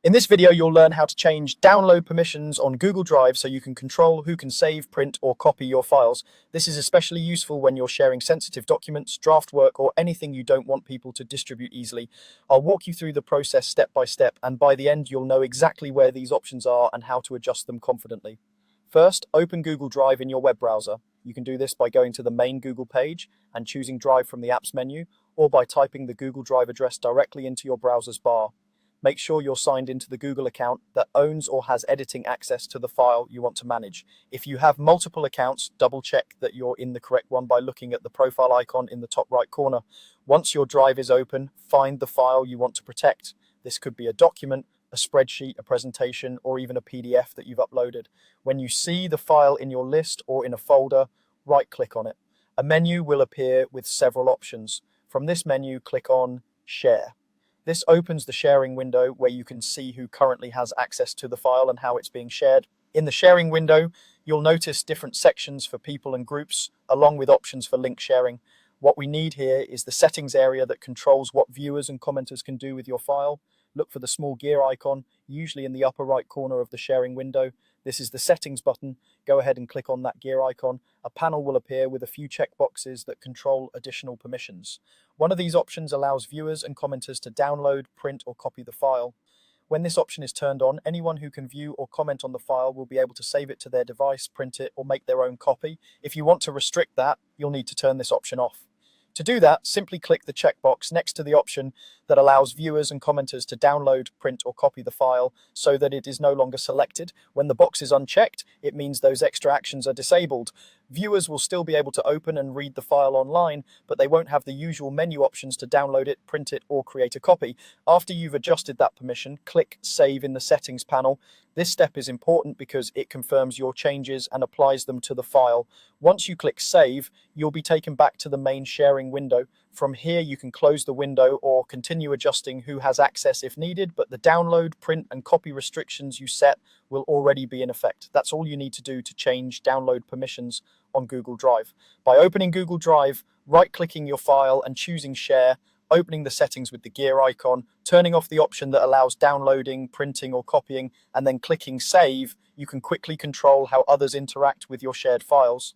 In this video, you'll learn how to change download permissions on Google Drive so you can control who can save, print, or copy your files. This is especially useful when you're sharing sensitive documents, draft work, or anything you don't want people to distribute easily. I'll walk you through the process step by step, and by the end, you'll know exactly where these options are and how to adjust them confidently. First, open Google Drive in your web browser. You can do this by going to the main Google page and choosing Drive from the Apps menu, or by typing the Google Drive address directly into your browser's bar. Make sure you're signed into the Google account that owns or has editing access to the file you want to manage. If you have multiple accounts, double check that you're in the correct one by looking at the profile icon in the top right corner. Once your drive is open, find the file you want to protect. This could be a document, a spreadsheet, a presentation, or even a PDF that you've uploaded. When you see the file in your list or in a folder, right-click on it. A menu will appear with several options. From this menu, click on Share. This opens the sharing window where you can see who currently has access to the file and how it's being shared. In the sharing window, you'll notice different sections for people and groups, along with options for link sharing. What we need here is the settings area that controls what viewers and commenters can do with your file. Look for the small gear icon, usually in the upper right corner of the sharing window. This is the settings button. Go ahead and click on that gear icon. A panel will appear with a few checkboxes that control additional permissions. One of these options allows viewers and commenters to download, print, or copy the file. When this option is turned on, anyone who can view or comment on the file will be able to save it to their device, print it, or make their own copy. If you want to restrict that, you'll need to turn this option off. To do that, simply click the checkbox next to the option that allows viewers and commenters to download, print, or copy the file so that it is no longer selected. When the box is unchecked, it means those extra actions are disabled. Viewers will still be able to open and read the file online, but they won't have the usual menu options to download it, print it, or create a copy. After you've adjusted that permission, click Save in the Settings panel. This step is important because it confirms your changes and applies them to the file. Once you click Save, you'll be taken back to the main sharing window. From here, you can close the window or continue adjusting who has access if needed, but the download, print, and copy restrictions you set will already be in effect. That's all you need to do to change download permissions on Google Drive. By opening Google Drive, right-clicking your file and choosing Share, opening the settings with the gear icon, turning off the option that allows downloading, printing, or copying, and then clicking Save, you can quickly control how others interact with your shared files.